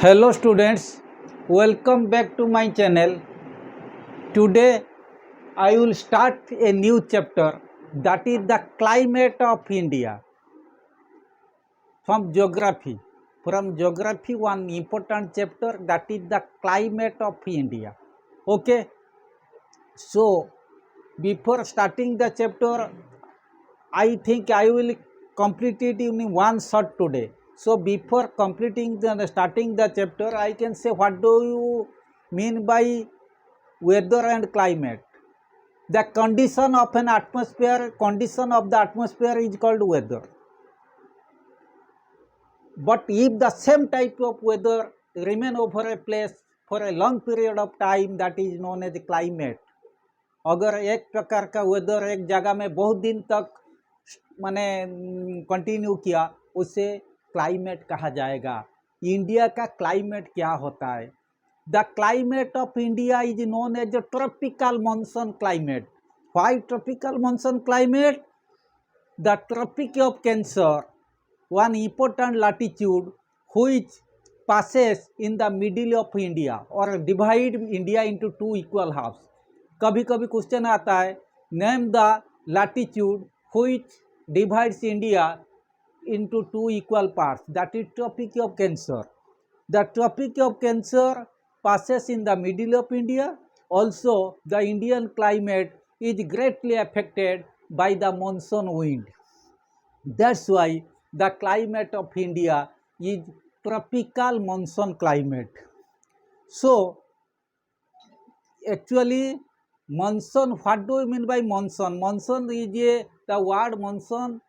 Hello students, welcome back to my channel. Today I will start a new chapter, that is the climate of India from geography. From geography, one important chapter, that is the climate of India. Okay, so before starting the chapter, I think I will complete it in one shot today. So before starting the chapter, I can say what do you mean by weather and climate. The condition of an atmosphere, condition of the atmosphere is called weather. But if the same type of weather remain over a place for a long period of time, that is known as climate. अगर एक प्रकार का weather एक जगह में बहुत दिन तक माने कंटिन्यू किया, उसे क्लाइमेट कहा जाएगा। इंडिया का क्लाइमेट क्या होता है? The climate of India is known as a tropical monsoon climate. Why tropical monsoon climate? The Tropic of Cancer, one important latitude which passes in the middle of India or divide India into two equal halves. कभी कभी question आता है, name the latitude which divides India into two equal parts, that is tropic of cancer. The tropic of cancer passes in the middle of India. Also the Indian climate is greatly affected by the monsoon wind. That's why the climate of India is tropical monsoon climate. So actually monsoon, what do you mean by monsoon? Monsoon is the word monsoon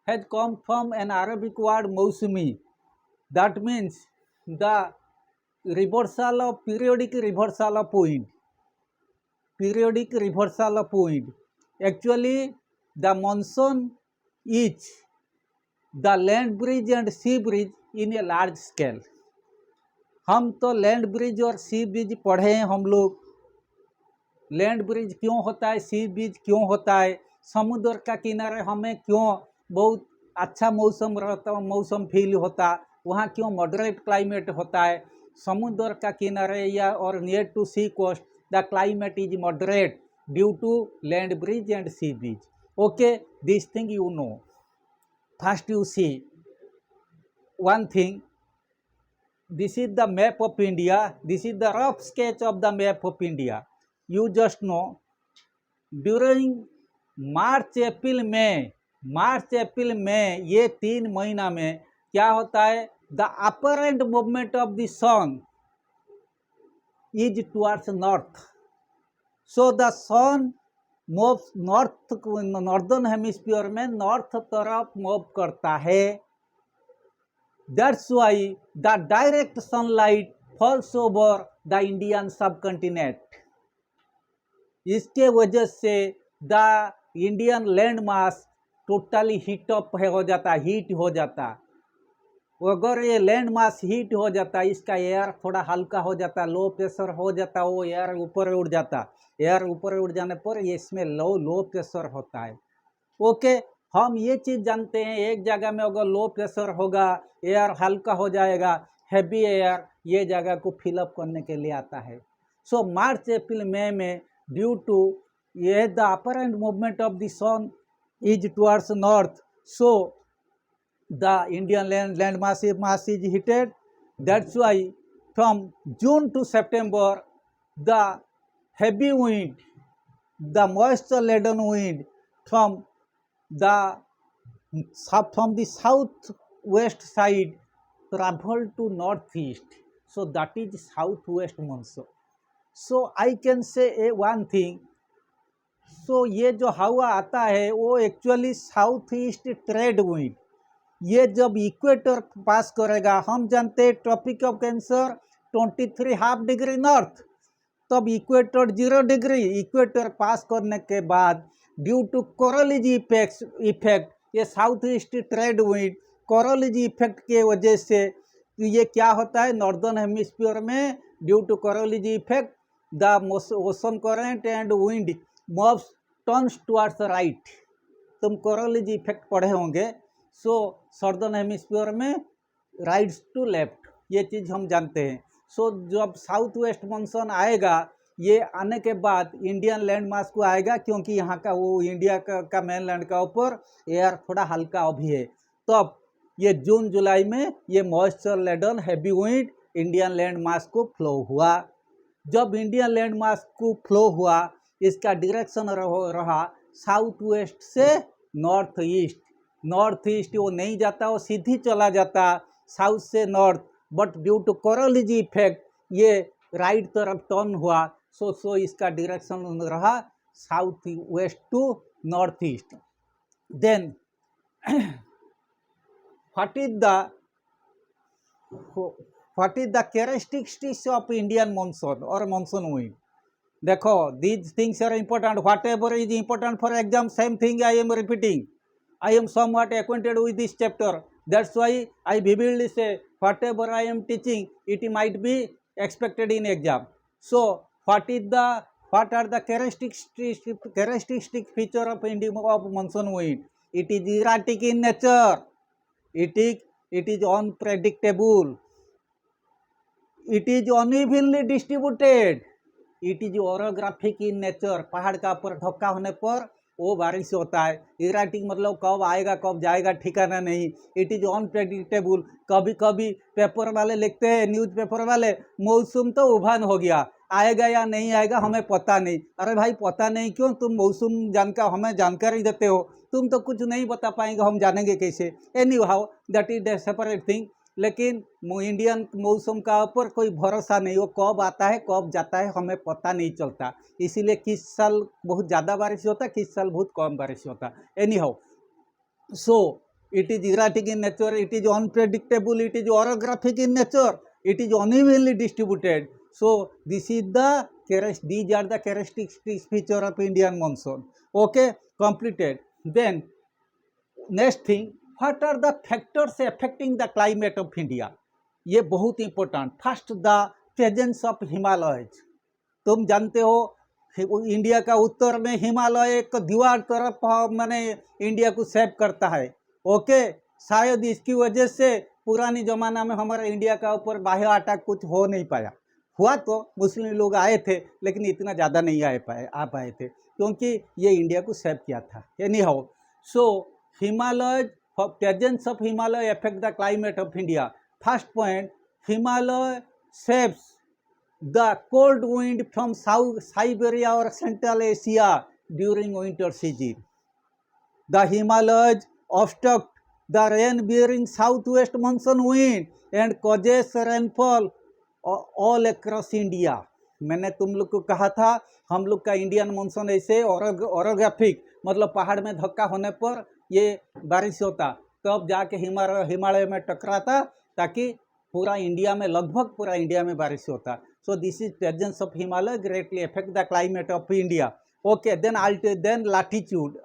has come from an Arabic word mausumi. That means the reversal of periodic reversal of wind. Periodic reversal of wind. Actually the monsoon is the land bridge and sea bridge in a large scale. हम तो land bridge और सी bridge पढ़े हैं हम लोग। Land bridge क्यों होता है, सी ब्रिज क्यों होता है, समुद्र का किनारे हमें क्यों बहुत अच्छा मौसम रहता, मौसम फील होता, वहाँ क्यों मॉडरेट क्लाइमेट होता है। समुद्र का किनारे या और near to sea coast the climate is moderate due to land breeze and sea breeze. Okay, this thing you know. First you see one thing, this is the map of India, this is the rough sketch of the map of India. You just know during March April May ये 3 महीना में क्या होता है, the apparent movement of the sun is towards north. So the sun moves north, northern hemisphere में north तरफ move करता है. That's why the direct sunlight falls over the Indian subcontinent. इसके वजह से the Indian land mass totally heat up हो जाता, heat हो जाता. अगर ये लैंड मास हीट हो जाता, इसका एयर थोड़ा हल्का हो जाता, लो प्रेशर हो जाता, वो एयर ऊपर उड़ जाता. एयर ऊपर उड़ जाने पर ये इसमें लो प्रेशर होता है. ओके, हम ये चीज़ जानते हैं, एक जगह में अगर लो प्रेशर होगा, एयर हल्का हो जाएगा, हैवी एयर ये जगह को फिलअप करने के लिए आता है. सो मार्च अप्रैल मई में ड्यू टू ये the apparent movement of the sun is towards north, so the Indian land mass is heated. That's why from June to September the heavy wind, the moisture laden wind from the southwest side travel to northeast, so that is southwest monsoon. So I can say one thing, so ये जो हवा आता है वो actually south east trade wind, ये जब equator pass करेगा, हम जानते हैं Tropic of Cancer 23.5 degree north, तब इक्वेटर 0 डिग्री, इक्वेटर पास करने के बाद ड्यू टू कोरोलॉजी इफेक्ट ये south east trade wind Coriolis effect के वजह से ये क्या होता है, नॉर्दर्न हेमिस्फीयर में due to Coriolis effect the ocean current and wind moves turns towards right. तुम कोरोलॉजी इफेक्ट पढ़े होंगे. सो सदर्न हेमिस्फीयर में राइट्स टू लेफ्ट, ये चीज़ हम जानते हैं। सो जब साउथ वेस्ट मानसून आएगा, ये आने के बाद इंडियन लैंड मास को आएगा, क्योंकि यहाँ का वो इंडिया का मेन लैंड का ऊपर एयर थोड़ा हल्का अभी है। तब ये जून जुलाई में ये moisture laden heavy wind Indian land mass को फ्लो हुआ। जब इंडियन लैंड मास को फ्लो हुआ, इसका डायरेक्शन रहा साउथ वेस्ट से नॉर्थ ईस्ट। नॉर्थ ईस्ट वो नहीं जाता, वो सीधी चला जाता साउथ से north, but due to Coriolis effect ये राइट तरफ टर्न हुआ। सो इसका डायरेक्शन रहा south west to north east. Then what is the characteristics of Indian monsoon or monsoon wind? देखो, these things are important. Whatever is important for exam, same thing I am repeating. I am somewhat acquainted with this chapter. That's why I vividly say whatever I am teaching, it might be expected in exam. So, what are the characteristic feature of monsoon wind? It is erratic in nature. It is unpredictable. It is unevenly distributed. It is orographic in nature. पहाड़ का ऊपर धक्का होने पर वो बारिश होता है। इराटिक मतलब कब आएगा कब जाएगा ठिकाना नहीं। It is unpredictable. कभी कभी पेपर वाले लिखते हैं, न्यूज़पेपर वाले, मौसम तो उभान हो गया, आएगा या नहीं आएगा हमें पता नहीं। अरे भाई पता नहीं क्यों, तुम मौसम हमें जानकारी देते हो, तुम तो कुछ नहीं बता पाएंगे, हम जानेंगे कैसे। Any how that is the separate thing. लेकिन इंडियन मौसम का ऊपर कोई भरोसा नहीं, वो कब आता है कब जाता है हमें पता नहीं चलता। इसीलिए किस साल बहुत ज़्यादा बारिश होता है, किस साल बहुत कम बारिश होता है। Any how, so it is erratic in nature, it is unpredictable, it is orographic in nature, it is unevenly distributed. So these are the characteristic feature of Indian monsoon. Okay, completed. Then next thing, what are the factors affecting the climate of India? ये बहुत important. First, the presence of Himalayas. तुम जानते हो India का उत्तर में हिमालय एक दीवार तरफ मैंने इंडिया को सेव करता है। ओके, शायद इसकी वजह से पुरानी ज़माना में हमारे इंडिया का ऊपर बाह्य अटैक कुछ हो नहीं पाया। हुआ तो मुस्लिम लोग आए थे, लेकिन इतना ज़्यादा नहीं आ पाए थे, क्योंकि ये इंडिया को सेव किया था। Any how, so Himalaya, presence of Himalaya affect the climate of India. First point, Himalaya saves the cold wind from Siberia or Central Asia during winter season. The Himalayas obstruct the rain-bearing southwest monsoon wind and causes rainfall all across India. मैंने तुम लोग को कहा था हम लोग का Indian monsoon ऐसे ओरोग्राफिक, मतलब पहाड़ में धक्का होने पर ये बारिश होता, तब जाके हिमालय में टकराता, ताकि पूरा इंडिया में, लगभग पूरा इंडिया में बारिश होता। So this is presence of Himalaya greatly affect the climate of India. Okay, then latitude,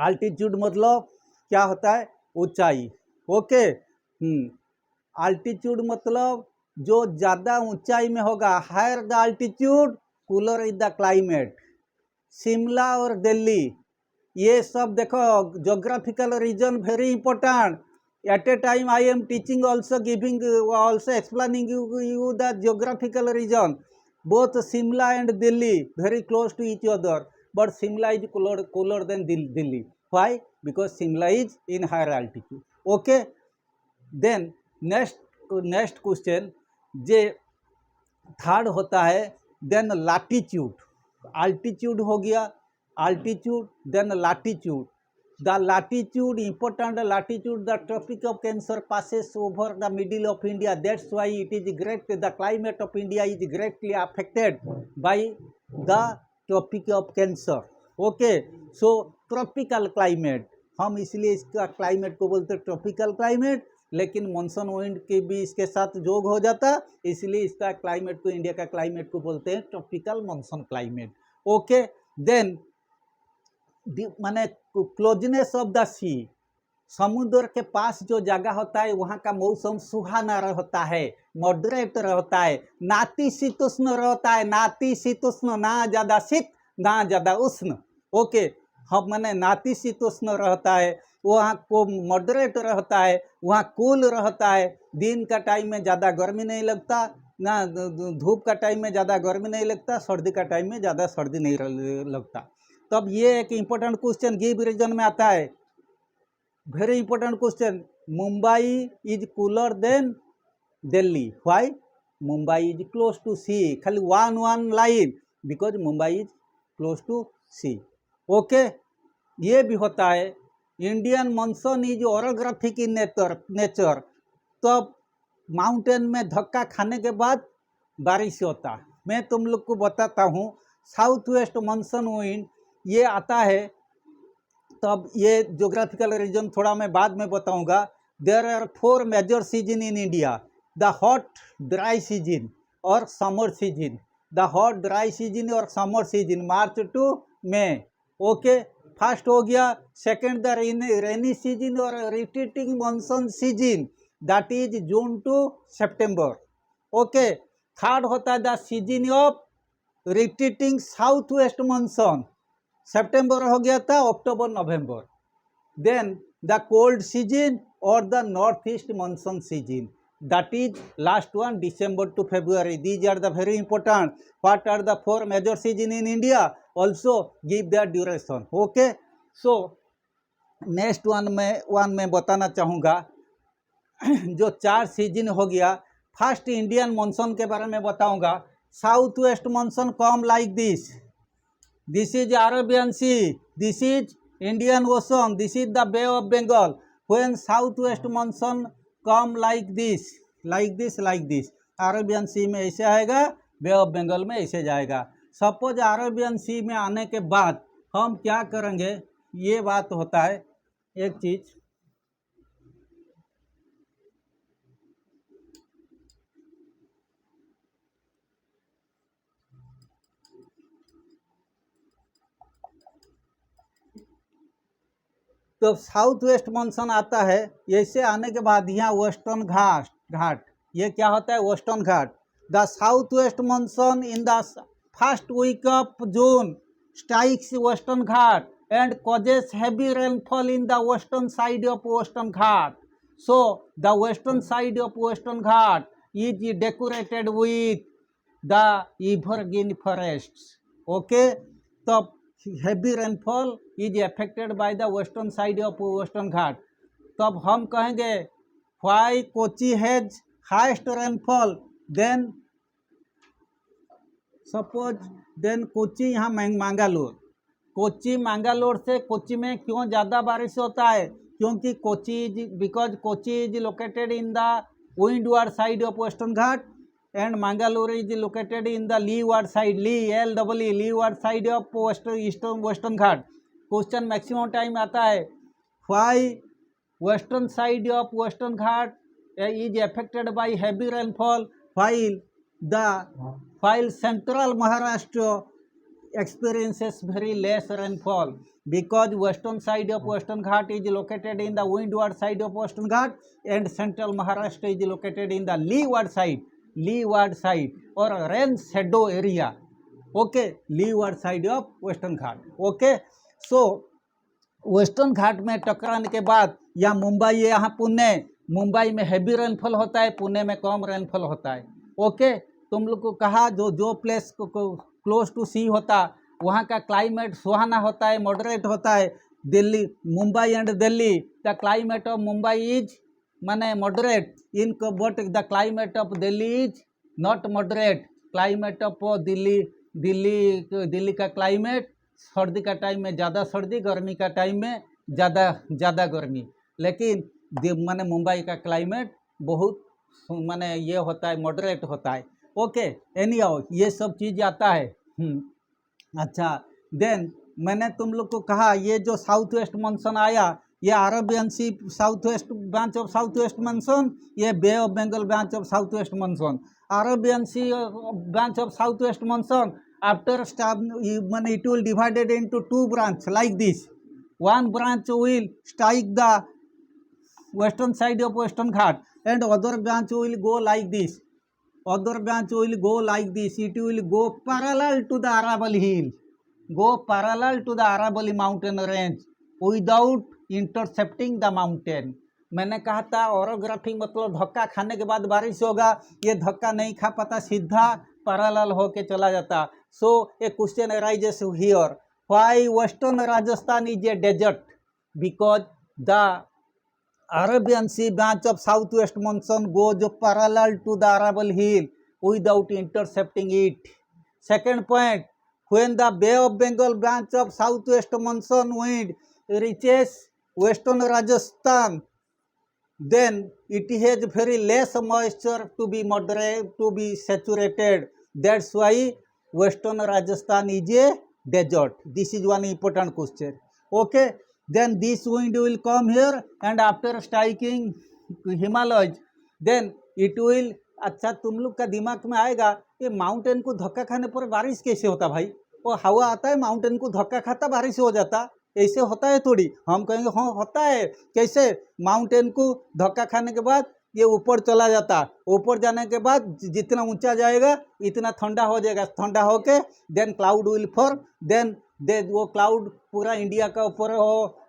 altitude मतलब क्या होता है? ऊंचाई। ओके, अल्टीट्यूड मतलब जो ज़्यादा ऊंचाई में होगा, higher the altitude cooler is the climate. Shimla और दिल्ली, ये सब देखो geographical region very important. At a time I am teaching also, giving also explaining you the geographical region. Both Shimla and Delhi very close to each other, but Shimla is cooler than Delhi. Why? Because Shimla is in higher altitude. Okay, then next question, जे third होता है then latitude. Altitude हो गया, altitude, then latitude. The latitude, important latitude, the Tropic of Cancer passes over the middle of India. That's why it is great, the climate of India is greatly affected by the Tropic of Cancer. Okay, so tropical climate, हम इसलिए इसका climate को बोलते हैं tropical climate, लेकिन monsoon wind के भी इसके साथ जोग हो जाता, इसलिए इसका क्लाइमेट को, इंडिया का क्लाइमेट को बोलते हैं tropical monsoon climate. Okay, then माने क्लोजनेस ऑफ द सी, समुद्र के पास जो जगह होता है वहाँ का मौसम सुहाना रहता है, मॉडरेट रहता है, नातिशीतोष्ण रहता है। नातिशीतोष्ण, ना ज़्यादा शीत ना ज़्यादा उष्ण। ओके, हम माने नातिशीतोष्ण रहता है। वहाँ को मॉडरेट रहता है, वहाँ कूल रहता है। दिन का टाइम में ज़्यादा गर्मी नहीं लगता, ना धूप का टाइम में ज़्यादा गर्मी नहीं लगता, सर्दी का टाइम में ज़्यादा सर्दी नहीं लगता। तब ये एक इम्पोर्टेंट क्वेश्चन गिव रीजन में आता है, very important question. Mumbai is cooler than Delhi, why? Mumbai is close to sea, खाली one line, because Mumbai is close to sea. Okay, ये भी होता है। Indian monsoon is orographic in nature, तब माउंटेन में धक्का खाने के बाद बारिश होता। मैं तुम लोग को बताता हूँ, साउथ वेस्ट मानसून विंड ये आता है, तब ये ज्योग्राफिकल रीजन थोड़ा मैं बाद में बताऊंगा। There are 4 major season in India, the hot dry season और summer season. The hot dry season और summer season March to May. Okay, first हो गया। सेकंड द रेनी सीजन और retreating monsoon season, that is June to September. Okay, third होता है the season of retreating south west monsoon, सितंबर हो गया था, अक्टूबर नवंबर। देन द कोल्ड सीजन और the north east monsoon season, that is last one December to February. These are the very important. What are the 4 major season in India, also give the duration. Okay, so next one में बताना चाहूँगा जो 4 season हो गया। First Indian monsoon के बारे में बताऊँगा। South west monsoon come like this, this is Arabian Sea, this is Indian Ocean, this is the Bay of Bengal. When southwest monsoon come like this, Arabian Sea में ऐसे आएगा, Bay of Bengal में ऐसे जाएगा। Suppose Arabian सी में आने के बाद हम क्या करेंगे, ये बात होता है एक चीज। तो साउथ वेस्ट मानसून आता है, ऐसे आने के बाद यहाँ वेस्टर्न घाट, ये क्या होता है, western Ghat. The south west monsoon in the first week of June strikes western Ghat and causes heavy rainfall in the western side of western Ghat. So the western side of western Ghat is decorated with the evergreen forests. Okay, तब heavy rainfall is affected by the western side of western घाट। तब हम कहेंगे why Kochi has highest rainfall, then suppose then Kochi यहाँ मंगलोर, कोची मंगलोर से कोची में क्यों ज़्यादा बारिश होता है, क्योंकि Kochi because Kochi is located in the windward side of western Ghat and Mangalore is located in the leeward side, leeward side of western Ghat. Question maximum time आता है why western side of western Ghat is affected by heavy rainfall while central Maharashtra experiences very less rainfall, because western side of western Ghat is located in the windward side of western Ghat and central Maharashtra is located in the leeward side or rain shadow area. Okay, leeward side of western Ghat. Okay, so western Ghat में टकराने के बाद या मुंबई, यहाँ पुणे, मुंबई में heavy rainfall होता है, पुणे में कम रेनफॉल होता है। ओके, तुम लोग को कहा जो प्लेस क्लोज टू सी होता वहाँ का क्लाइमेट सुहाना होता है, मॉडरेट होता है। Delhi, Mumbai and Delhi, the climate of Mumbai is माने moderate in, but the climate of Delhi is not moderate. Climate of Delhi का क्लाइमेट सर्दी का टाइम में ज़्यादा सर्दी, गर्मी का टाइम में ज़्यादा गर्मी, लेकिन माने मुंबई का क्लाइमेट बहुत माने ये होता है, मॉडरेट होता है। ओके, एनीहाउ ये सब चीज़ आता है। अच्छा, देन मैंने तुम लोग को कहा ये जो साउथ वेस्ट मानसून आया, ये Arabian sea south west branch of south west monsoon, ये bay of Bengal branch of south west monsoon. Arabian sea branch of south west monsoon after माने it will divided into 2 branch like this. One branch will strike the western side of western Ghat and other branch will go like this. It will go parallel to the Aravalli hill, mountain range without intercepting the mountain. मैंने कहा था ओरोग्राफी मतलब धक्का खाने के बाद बारिश होगा, ये धक्का नहीं खा पाता, सीधा पैरेलल होके चला जाता। So a question arises here, why western Rajasthan is a desert? Because the Arabian Sea branch of southwest monsoon goes parallel to the Arabian Hill without intercepting it. Second point, when the Bay of Bengal branch of southwest monsoon wind reaches western Rajasthan, then it has very less moisture to be moderate, to be saturated. That's why western Rajasthan is a desert. This is one important question. Okay, then this wind will come here and after striking Himalayas, then it will, अच्छा तुम लोग का दिमाग में आएगा ये mountain को धक्का खाने पर बारिश कैसे होता भाई? वो हवा आता है, माउंटेन को धक्का खाता, बारिश हो जाता, ऐसे होता है थोड़ी? हम कहेंगे हाँ होता है। कैसे? माउंटेन को धक्का खाने के बाद ये ऊपर चला जाता, ऊपर जाने के बाद जितना ऊंचा जाएगा इतना ठंडा हो जाएगा, ठंडा होके then cloud will form, then वो क्लाउड पूरा इंडिया का ऊपर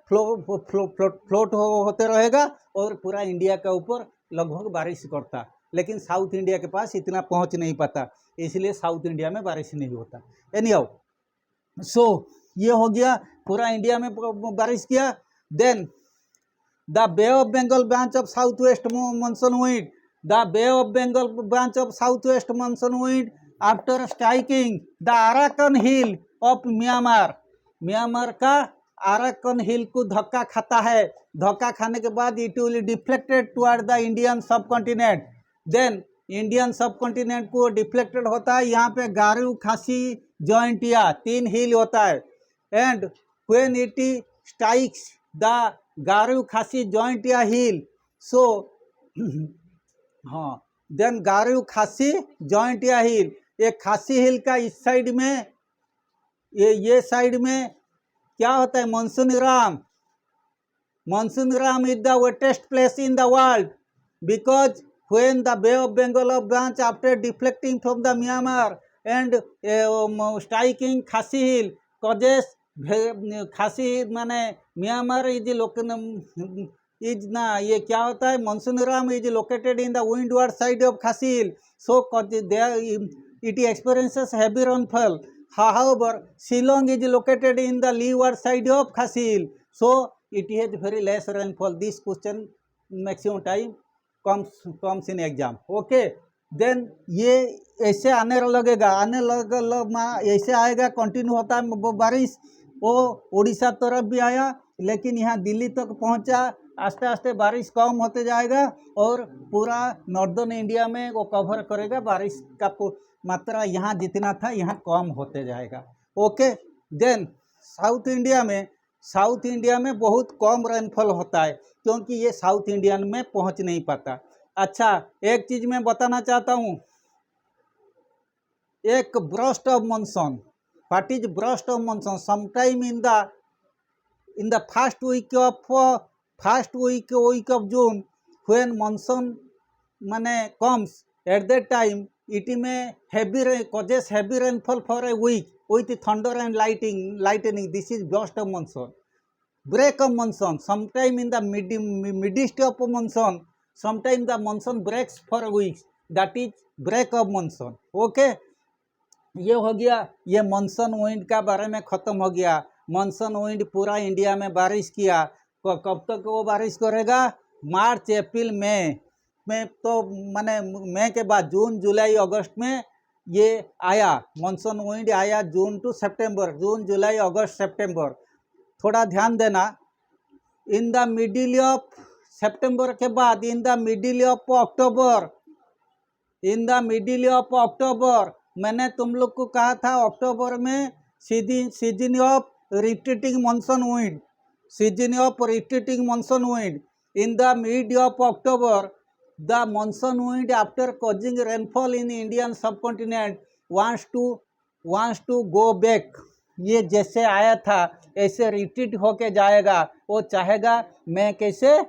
फ्लोट होते रहेगा और पूरा इंडिया का ऊपर लगभग बारिश करता। लेकिन साउथ इंडिया के पास इतना पहुंच नहीं पाता, इसलिए साउथ इंडिया में बारिश नहीं होता। एनीहाउ, सो ये हो गया, पूरा इंडिया में बारिश किया। Then the Bay of Bengal branch of south west monsoon wind, the Bay of Bengal branch of south west monsoon wind after striking the Arakan hill of Myanmar, Myanmar का अराकन हिल को धक्का खाता है। धक्का खाने के बाद it will deflected toward the Indian subcontinent. Then Indian subcontinent को डिफ्लेक्टेड होता है। यहाँ पे गारो खासी जॉइंटिया 3 हिल होता है। And when it strikes the Garo Khasi Jaintia हिल, सो हाँ, देन गारो खासी जॉइंटिया हिल, ये खासी हिल का इस साइड में, ये साइड में क्या होता है? Monsoon Ram is the wettest place in the world because when the Bay of Bengal branch after deflecting from the Myanmar and striking Khasi Hill causes Khasi माने म्यांमार इज ना, ये क्या होता है? Monsoon is located in the windward side of खासी हिल, सो it experiences heavy rainfall. However, Shillong is located in the leeward side of Khasi Hill, so it has very less rainfall. This question maximum time comes in exam. Okay, then ये ऐसे आने लगेगा, ऐसे आएगा, continue होता है बारिश। वो उड़ीसा तरफ भी आया, लेकिन यहाँ दिल्ली तक पहुँचा, आस्ते आस्ते बारिश कम होते जाएगा और पूरा नॉर्दर्न इंडिया में वो कवर करेगा। बारिश का मात्रा यहाँ जितना था यहाँ कम होते जाएगा। ओके, देन साउथ इंडिया में बहुत कम रेनफॉल होता है क्योंकि ये साउथ इंडियन में पहुंच नहीं पाता। अच्छा, एक चीज़ मैं बताना चाहता हूँ, एक burst of monsoon, what is burst of monsoon? Sometime in the first week of June when monsoon माने comes, at that time it may causes heavy rainfall for a week with thunder and lightning. This is burst of monsoon. Break of monsoon, sometime in the midst of monsoon, sometime the monsoon breaks for weeks, that is break of monsoon. Okay, ये हो गया, ये monsoon wind का बारे में ख़त्म हो गया। मानसून विंड पूरा इंडिया में बारिश किया। कब तक वो बारिश करेगा? मार्च, अप्रैल, मई तो माने मई के बाद जून, जुलाई, अगस्त में ये आया, मानसून विंड आया जून to September, June, July, August, सितंबर। थोड़ा ध्यान देना, इन द मिडिल ऑफ सितंबर के बाद in the middle of October, मैंने तुम लोग को कहा था अक्टूबर में season of retreating monsoon wind, in the mid of October the monsoon wind after causing rainfall in Indian subcontinent wants to go back. ये जैसे आया था ऐसे रिट्रीट होके जाएगा। वो चाहेगा मैं कैसे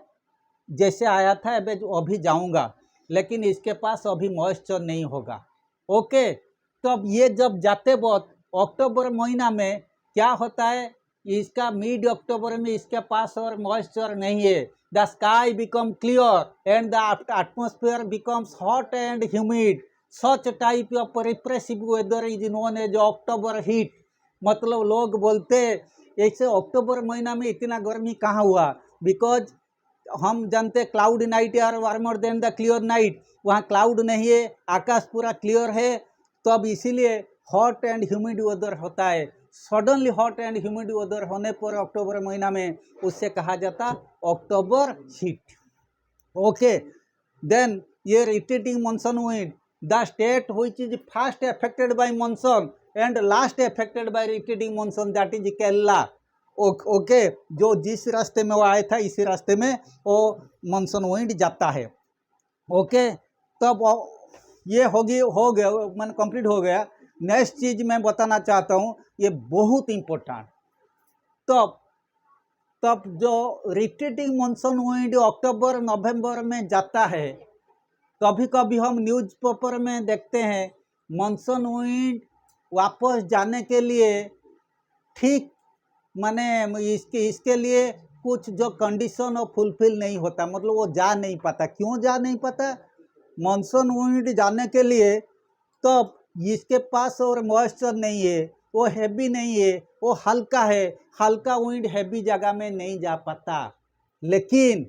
जैसे आया था अभी जाऊंगा, लेकिन इसके पास अभी मॉइस्चर नहीं होगा। ओके, तो अब ये जब जाते वक्त अक्टूबर महीना में क्या होता है? इसका मिड अक्टूबर में इसके पास और मॉइस्चर नहीं है, the sky become clear and the atmosphere becomes hot and humid, such type of repressive weather is known as October heat. मतलब लोग बोलते ऐसे अक्टूबर महीना में इतना गर्मी कहाँ हुआ, बिकॉज हम जानते cloud night are warmer than the clear night, वहाँ क्लाउड नहीं है, आकाश पूरा क्लियर है, तो अब इसीलिए हॉट एंड ह्यूमिड वेदर होता है। Suddenly hot and humid weather होने पर अक्टूबर महीना में उससे कहा जाता अक्टूबर हीट। ओके, देन ये retreating monsoon wind, the state which is first affected by monsoon and last affected by retreating monsoon, that is Kerala. Okay, जो जिस रास्ते में वो आया था इसी रास्ते में वो मानसून विंड जाता है। ओके, तब ये हो गया, मैंने कंप्लीट हो गया। नेक्स्ट चीज मैं बताना चाहता हूँ, ये बहुत इम्पोर्टेंट। तब जो रिटेटिंग मानसून विंड अक्टूबर नवंबर में जाता है, कभी कभी हम न्यूज़पेपर में देखते हैं मानसून विंड वापस जाने के लिए ठीक माने इसके लिए कुछ जो कंडीशन और फुलफिल नहीं होता, मतलब वो जा नहीं पाता। क्यों जा नहीं पाता? मानसून विंड जाने के लिए तब इसके पास और मॉइस्चर नहीं है, वो हैवी नहीं है, वो हल्का है, हल्का विंड हैवी जगह में नहीं जा पाता। लेकिन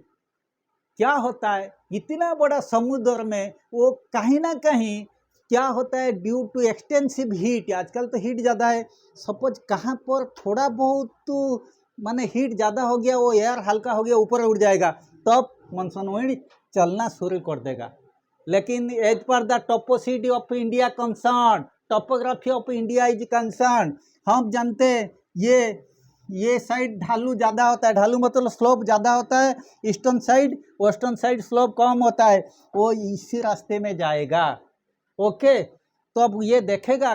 क्या होता है, इतना बड़ा समुद्र में वो कहीं ना कहीं क्या होता है, ड्यू टू एक्सटेंसिव हीट, आजकल तो हीट ज़्यादा है, सपोज कहाँ पर थोड़ा बहुत तो माने हीट ज़्यादा हो गया, वो एयर हल्का हो गया, ऊपर उड़ जाएगा, तब मानसून विंड चलना शुरू कर देगा। लेकिन एज पर द टोपोसिटी of India concern, topography of India is concern, हम जानते हैं ये साइड ढालू ज़्यादा होता है, ढालू मतलब स्लोप ज़्यादा होता है, eastern side, western side slope कम होता है, वो इसी रास्ते में जाएगा। ओके, तो अब ये देखेगा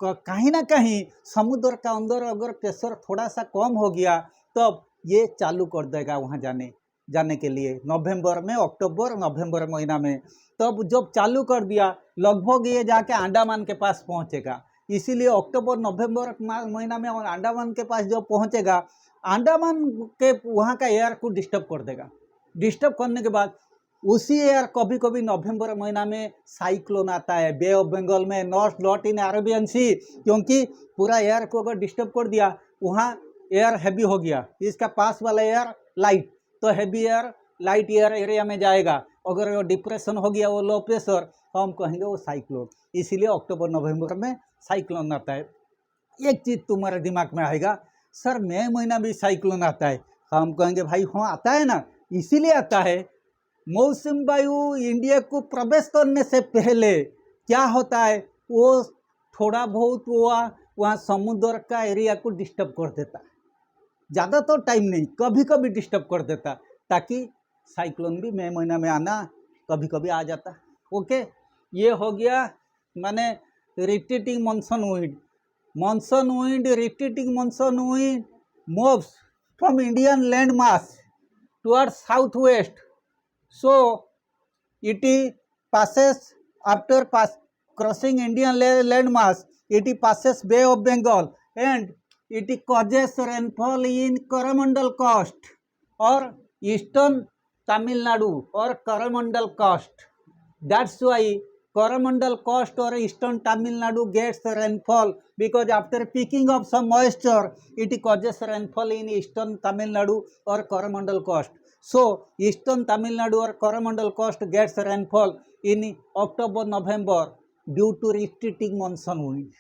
कहीं ना कहीं समुद्र का अंदर अगर प्रेशर थोड़ा सा कम हो गया तब ये चालू कर देगा वहाँ जाने के लिए, नवंबर में, अक्टूबर नवंबर महीना में। तब जब चालू कर दिया लगभग ये जाके अंडमान के पास पहुँचेगा, इसीलिए अक्टूबर नवंबर महीना में अंडमान के पास जब पहुँचेगा, अंडमान के वहाँ का एयर को डिस्टर्ब कर देगा। डिस्टर्ब करने के बाद उसी एयर कभी कभी नवंबर महीना में साइक्लोन आता है बे ऑफ बंगाल में, नॉट इन अरेबियन सी, क्योंकि पूरा एयर को अगर डिस्टर्ब कर दिया, वहाँ एयर हैवी हो गया, इसका पास वाला एयर लाइट, तो heavy air light air area में जाएगा, अगर वो डिप्रेशन हो गया, वो लो प्रेशर, तो हम कहेंगे वो साइक्लोन। इसीलिए अक्टूबर नवंबर में साइक्लोन आता है। एक चीज़ तुम्हारे दिमाग में आएगा, सर मई महीना भी साइक्लोन आता है, हम कहेंगे भाई हाँ आता है ना, इसीलिए आता है, मौसम वायु इंडिया को प्रवेश करने से पहले क्या होता है, वो थोड़ा बहुत वहाँ समुद्र का एरिया को डिस्टर्ब कर देता है, ज़्यादा तो टाइम नहीं, कभी कभी डिस्टर्ब कर देता, ताकि साइक्लोन भी मई महीना में आना कभी कभी आ जाता। ओके, ये हो गया माने retreating monsoon wind. Monsoon wind, retreating monsoon wind moves from Indian land mass towards south west, so it passes after crossing Indian landmass, it passes Bay of Bengal and it causes rainfall in Coromandel coast or eastern Tamil Nadu or Coromandel coast. That's why Coromandel coast or eastern Tamil Nadu gets rainfall, because after picking up some moisture, it causes rainfall in eastern Tamil Nadu or Coromandel coast. So eastern Tamil Nadu or Coromandel coast gets rainfall in October November due to retreating monsoon wind.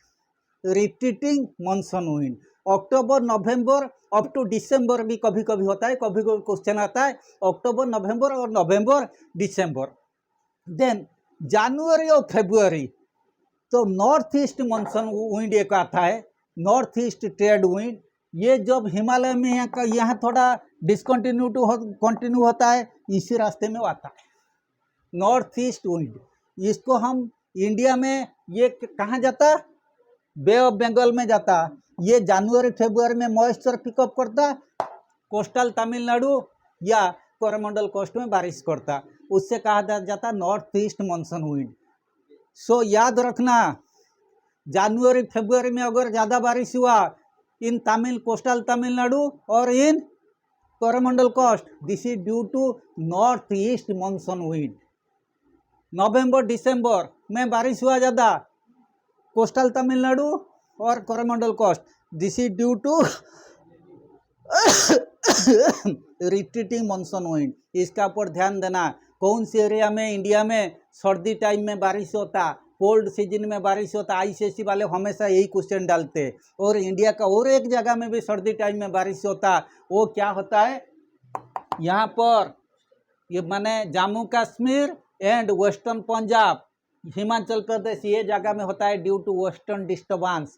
Retreating monsoon wind अक्टूबर नवंबर up to दिसंबर भी कभी कभी होता है, कभी कभी क्वेश्चन आता है अक्टूबर नवंबर और नवंबर दिसंबर। देन जनवरी और फरवरी तो नॉर्थ ईस्ट मानसून विंड एक आता है, नॉर्थ ईस्ट ट्रेड विंड, ये जब हिमालय में यहाँ थोड़ा कंटिन्यू होता है, इसी रास्ते में आता है नॉर्थ ईस्ट विंड। इसको हम इंडिया में ये कहाँ जाता, बे ऑफ बंगाल में जाता, ये जनवरी फरवरी में मॉइस्चर पिकअप करता, कोस्टल तमिलनाडु या कोरोमंडल कोस्ट में बारिश करता, उससे कहा जाता नॉर्थ ईस्ट मानसून विंड। सो याद रखना, जनवरी फरवरी में अगर ज़्यादा बारिश हुआ, in Tamil coastal Tamil Nadu or in Coromandel coast. This is due to northeast monsoon wind. नवंबर दिसंबर में बारिश हुआ ज़्यादा कोस्टल तमिलनाडु और Coromandel coast. This is due to retreating monsoon wind. इसका ऊपर ध्यान देना. कौन से एरिया में इंडिया में सर्दी टाइम में बारिश होता, कोल्ड सीजन में बारिश होता. आईसीएसई वाले हमेशा यही क्वेश्चन डालते. और इंडिया का और एक जगह में भी सर्दी टाइम में बारिश होता. वो क्या होता है यहाँ पर, ये माने जम्मू कश्मीर एंड वेस्टर्न पंजाब, हिमाचल प्रदेश, ये जगह में होता है due to western disturbance.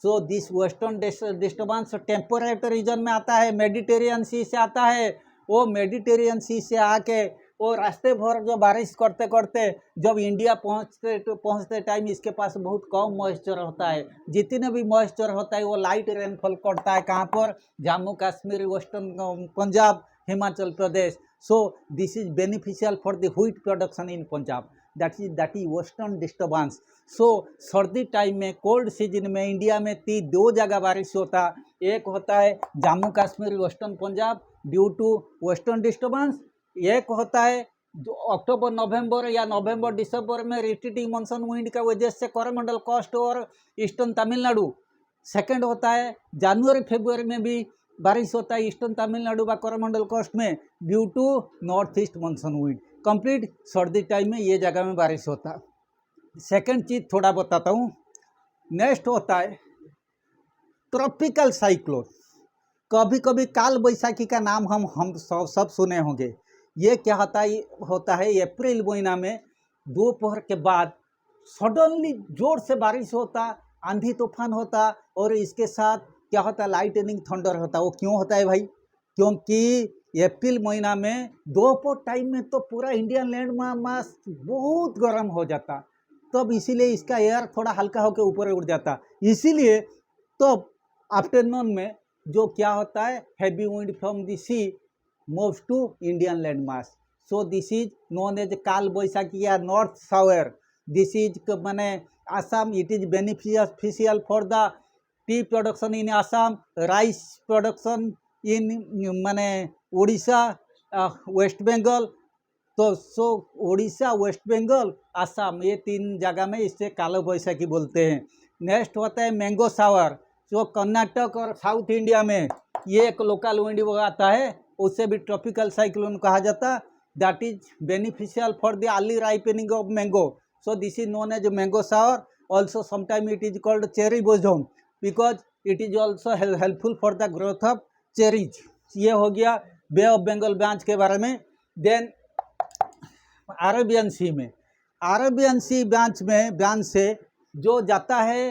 So this western disturbance temperate region में आता है, मेडिटेरियन सी से आता है. वो मेडिटेरियन सी से आके वो रास्ते भर जो बारिश करते करते जब इंडिया पहुंचते टाइम इसके पास बहुत कम मॉइस्चर होता है. जितने भी मॉइस्चर होता है वो लाइट रेनफॉल करता है. कहाँ पर? Jammu Kashmir, western Punjab, Himachal Pradesh. So this is beneficial for the wheat production in Punjab. That is western disturbance. So सर्दी टाइम में कोल्ड सीजन में इंडिया में दो जगह बारिश होता. एक होता है Jammu Kashmir western Punjab due to western disturbance. एक होता है जो अक्टूबर नवंबर या नवंबर दिसंबर में रिट्रीटिंग मानसून विंड का वजह से कोरोमंडल कोस्ट और ईस्टर्न तमिलनाडु. सेकंड होता है जनवरी फरवरी में भी बारिश होता है ईस्टर्न तमिलनाडु व कोरोमंडल कोस्ट में due to north east monsoon wind. Complete सर्दी टाइम में ये जगह में बारिश होता. सेकंड चीज़ थोड़ा बताता हूँ. नेक्स्ट होता है ट्रॉपिकल साइक्लोन. कभी कभी काल बैसाखी का नाम हम सब सुने होंगे. ये क्या होता है अप्रैल महीना में दोपहर के बाद सडनली जोर से बारिश होता, आंधी तूफान होता और इसके साथ क्या होता है लाइटनिंग थंडर होता. वो क्यों होता है भाई? क्योंकि अप्रैल महीना में दोपहर टाइम में तो पूरा इंडियन लैंड मास बहुत गर्म हो जाता. तब इसीलिए इसका एयर थोड़ा हल्का होकर ऊपर उड़ जाता. इसीलिए तब आफ्टरनून में जो क्या होता है heavy wind from the sea moves to Indian land mass. So this is known as Kal Baisakhi या नॉर्थ सावर. दिस इज माने Assam. It is beneficial for the tea production in Assam, rice production in माने उड़ीसा, वेस्ट बंगाल. तो so Orissa, West Bengal, Assam, ये तीन जगह में इससे कालो बैसाखी बोलते हैं. नेक्स्ट होता है मैंगो सावर. जो कर्नाटक और साउथ इंडिया में ये एक लोकल विंड आता है, उससे भी ट्रॉपिकल साइक्लोन कहा जाता. That is beneficial for the early ripening of mango. So this is known as mango shower. Also sometime it is called cherry blossom because it is also helpful for the growth of cherries. ये हो गया बे of Bengal branch के बारे में. Then Arabian सी में, Arabian sea branch से जो जाता है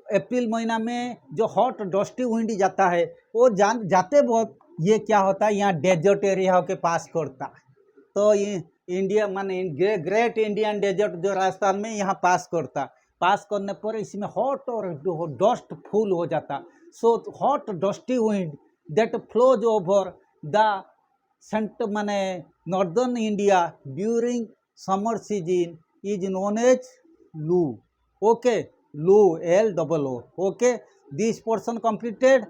अप्रैल महीना में जो हॉट डस्टी विंड जाता है वो जाते बहुत ये क्या होता है यहाँ डेजर्ट एरिया के पास करता. तो ये इंडिया माने ग्रेट इंडियन डेजर्ट जो राजस्थान में यहाँ पास करता. पास करने पर इसमें हॉट और डस्ट फुल हो जाता. So hot dusty wind that flows over the centre माने northern India during summer season is known as loo. Okay, loo, LOO. Okay, this portion completed.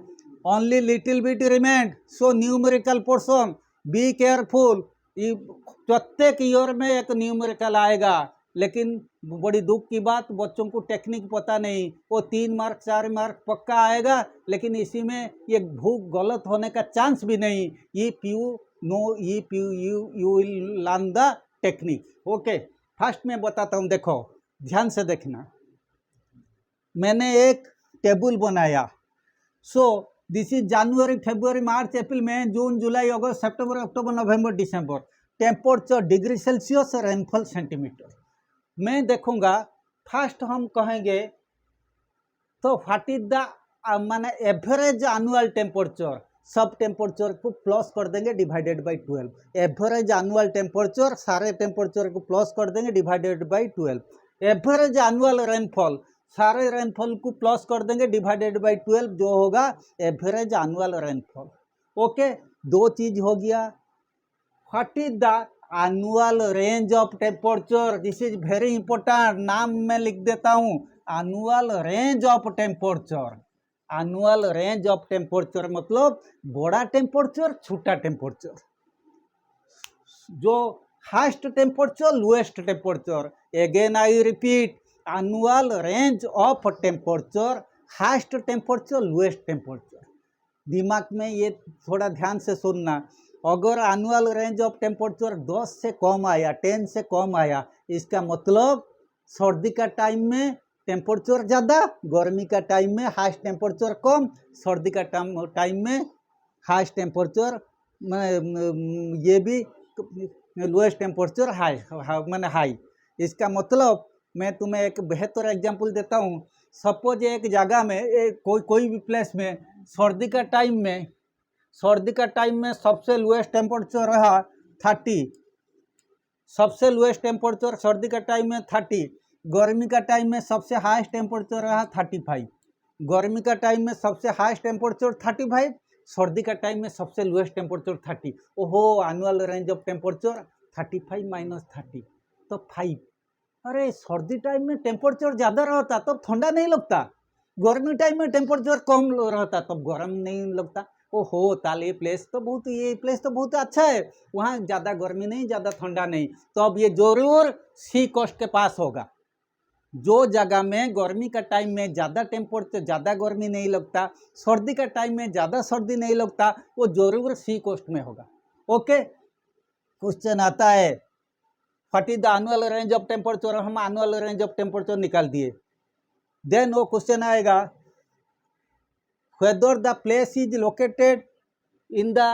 Only little bit remained. So numerical portion, be careful. प्रत्येक year में एक numerical आएगा, लेकिन बड़ी दुख की बात बच्चों को टेक्निक पता नहीं. वो 3 मार्क 4 मार्क पक्का आएगा, लेकिन इसी में ये भूख गलत होने का चांस भी नहीं. If you will learn the technique. Okay, first में बताता हूँ, देखो ध्यान से देखना. मैंने एक टेबल बनाया. So this is January, February, March, April, May, June, July, August, September, October, November, December. Temperature degree Celsius, rainfall centimetre. मैं देखूंगा. फर्स्ट हम कहेंगे तो व्हाट इज द माने एवरेज एनुअल टेम्परेचर. सब टेम्परेचर को प्लस कर देंगे divided by 12. Average annual temperature सारे टेम्परेचर को प्लस कर देंगे divided by 12. Average annual rainfall सारे रेनफॉल को प्लस कर देंगे डिवाइडेड बाई 12, जो होगा एवरेज एनुअल रेनफॉल. ओके, दो चीज हो गया. What is the annual range of temperature. This is very important. नाम मैं लिख देता हूँ, annual range of temperature. Annual range of temperature मतलब बड़ा टेम्परेचर छोटा टेम्परेचर, जो highest temperature lowest temperature. Again I repeat, annual range of temperature, highest temperature lowest temperature. दिमाग में ये थोड़ा ध्यान से सुनना। अगर एनुअल रेंज ऑफ टेम्परेचर 10 से कम आया, 10 से कम आया, इसका मतलब सर्दी का टाइम में टेम्परेचर ज़्यादा, गर्मी का टाइम में हाईएस्ट टेम्परेचर कम, सर्दी का टाइम में हाईएस्ट टेम्परेचर ये भी लोएस्ट टेम्परेचर हाई मैंने हाई। इसका मतलब मैं तुम्हें एक बेहतर एग्जांपल देता हूँ। सपोज एक जगह में कोई भी प्लेस में सर्दी का टाइम में सबसे लोएस्ट टेम्परेचर रहा 30, सबसे लोएस्ट टेम्परेचर सर्दी का टाइम में 30, गर्मी का टाइम में सबसे हाईएस्ट टेम्परेचर रहा 35, गर्मी का टाइम में सबसे हाईएस्ट टेम्परेचर 35, सर्दी का टाइम में सबसे लोएस्ट टेम्परेचर 30। ओहो, annual range of temperature 35 minus 30 तो 5। अरे सर्दी टाइम में टेम्परेचर ज़्यादा रहता तब ठंडा नहीं लगता, गर्मी टाइम में टेम्परेचर कम रहता तब गर्म नहीं लगता। ओहो, ताले ये प्लेस तो बहुत अच्छा है, वहाँ ज़्यादा गर्मी नहीं, ज़्यादा ठंडा नहीं। तो अब ये जरूर सी कोस्ट के पास होगा। जो जगह में गर्मी का टाइम में ज़्यादा टेम्परेचर, ज़्यादा गर्मी नहीं लगता, सर्दी का टाइम में ज़्यादा सर्दी नहीं लगता, वो जरूर सी कोस्ट में होगा। ओके, क्वेश्चन आता है what is the annual range of temperature. हम एनुअल रेंज ऑफ टेम्परेचर निकाल दिए। देन वो क्वेश्चन आएगा whether the place is located in the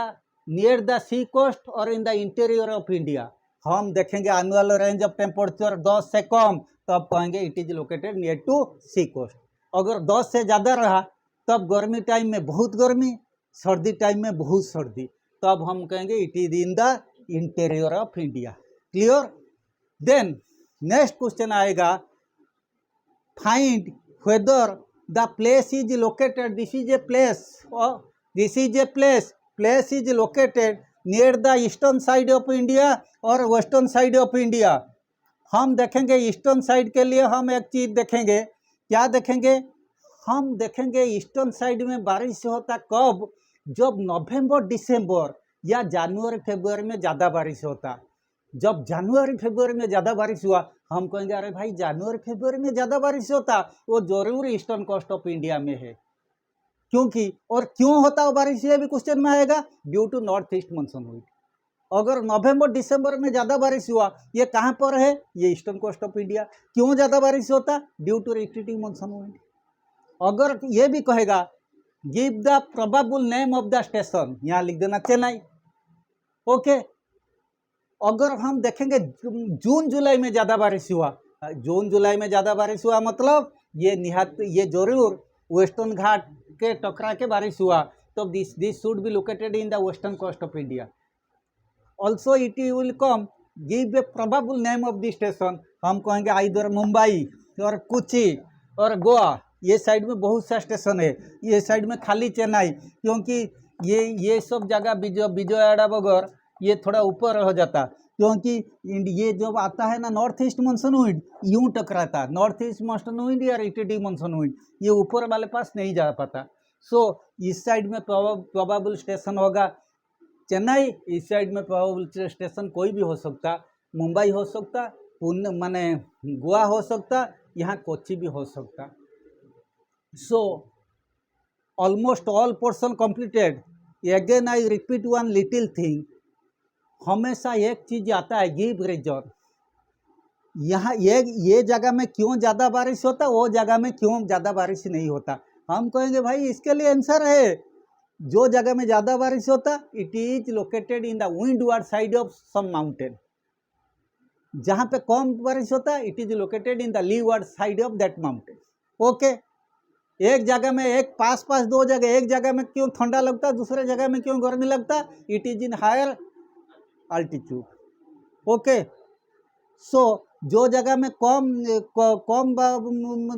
near the sea coast or in the interior of India। हम देखेंगे annual range of temperature 10 से कम, तब कहेंगे it is located near to sea coast. अगर 10 से ज़्यादा रहा तब गर्मी टाइम में बहुत गर्मी, सर्दी टाइम में बहुत सर्दी, तब हम कहेंगे it is in the interior of India. Clear. Then next question आएगा find whether the place is located, this is a place, place is located near the eastern side of India और western side of India। हम देखेंगे eastern side के लिए हम एक चीज़ देखेंगे। क्या देखेंगे? हम देखेंगे ईस्टर्न साइड में बारिश होता कब? जब नवंबर दिसंबर या जनवरी फरवरी में ज़्यादा बारिश होता। जब जनवरी फरवरी में ज़्यादा बारिश हुआ, हम कहेंगे अरे भाई जनवरी फरवरी में ज़्यादा बारिश होता, वो जरूर ईस्टर्न कोस्ट ऑफ इंडिया में है। क्योंकि और क्यों होता वो बारिश, ये भी क्वेश्चन में आएगा। Due to north east monsoon wind. अगर नवंबर दिसंबर में ज़्यादा बारिश हुआ, ये कहाँ पर है? ये ईस्टर्न कोस्ट ऑफ इंडिया। क्यों ज़्यादा बारिश होता? Due to retreating monsoon wind. अगर ये भी कहेगा give the probable name of the station, यहाँ लिख देना चेन्नई। ओके। अगर हम देखेंगे जून जुलाई में ज़्यादा बारिश हुआ, जून जुलाई में ज़्यादा बारिश हुआ मतलब ये जरूर वेस्टर्न घाट के टकरा के बारिश हुआ, तो this should be located in the western coast of India. Also it will come give a probable name of the station. हम कहेंगे आइदर मुंबई और कोची और गोवा, ये साइड में बहुत सा स्टेशन है, ये साइड में खाली चेन्नई, क्योंकि ये सब जगह विजयवाड़ा वगैरह ये थोड़ा ऊपर हो जाता, क्योंकि ये जब आता है ना नॉर्थ ईस्ट मानसून विंड यूं टकराता, नॉर्थ ईस्ट मानसून विंड या रिट्रीटिंग मानसून विंड, ये ऊपर वाले पास नहीं जा पाता। सो इस साइड में प्रोबेबल स्टेशन होगा चेन्नई, इस साइड में प्रोबेबल स्टेशन कोई भी हो सकता, मुंबई हो सकता, पुणे माने गोवा हो सकता, यहाँ कोची भी हो सकता। So almost all portion completed. Again I repeat one little thing, हमेशा एक चीज़ आता है गिव रीजन। यहाँ ये जगह में क्यों ज़्यादा बारिश होता, वो जगह में क्यों ज़्यादा बारिश नहीं होता। हम कहेंगे भाई इसके लिए आंसर है, जो जगह में ज़्यादा बारिश होता it is located in the windward side of some mountain. जहाँ पे कम बारिश होता it is located in the leeward side of that mountain. Okay. एक जगह में एक पास दो जगह, एक जगह में क्यों ठंडा लगता, दूसरे जगह में क्यों गर्मी लगता, it is in higher altitude. Okay. So जो जगह में कम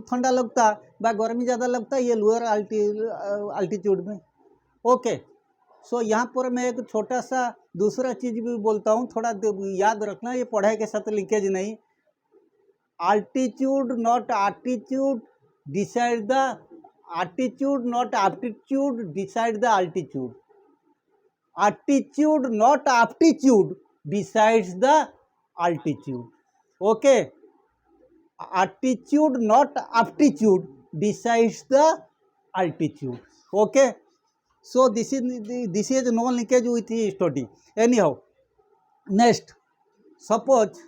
ठंडा लगता बा गर्मी ज़्यादा लगता, ये लोअर अल्टीट्यूड में। ओके। सो यहाँ पर मैं एक छोटा सा दूसरा चीज़ भी बोलता हूँ, थोड़ा याद रखना, ये पढ़ाई के साथ लिंकेज नहीं। Altitude not attitude decide the attitude not aptitude decide the altitude. Attitude not aptitude decides the altitude. Okay, attitude not aptitude decides the altitude. Okay, so this is no linkage with the study. Anyhow, next, suppose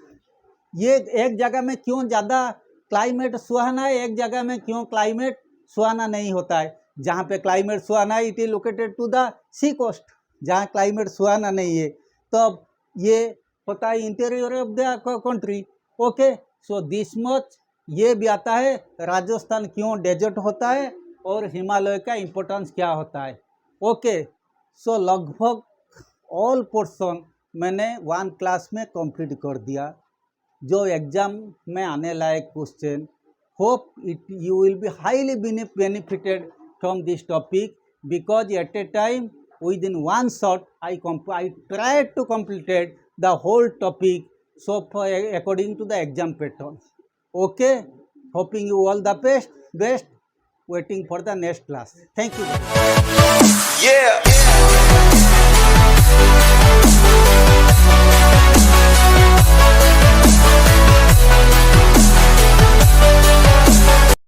ये एक जगह में क्यों ज़्यादा climate सुहाना है, एक जगह में क्यों क्लाइमेट सुहाना नहीं होता है. जहाँ पे क्लाइमेट सुहाना है it is located to the sea coast. जहाँ क्लाइमेट सुहाना नहीं है तो अब ये होता है interior of the country. Okay, so this much ये भी आता है राजस्थान क्यों डेजर्ट होता है और हिमालय का इम्पोर्टेंस क्या होता है. ओके, सो लगभग ऑल पोर्शन मैंने 1 क्लास में कंप्लीट कर दिया. जो एग्जाम में आने लायक question, hope it you will be highly benefited from this topic because at a time within 1 shot I tried to completed the whole topic so far according to the exam pattern. Okay, hoping you all the best. Waiting for the next class. Thank you.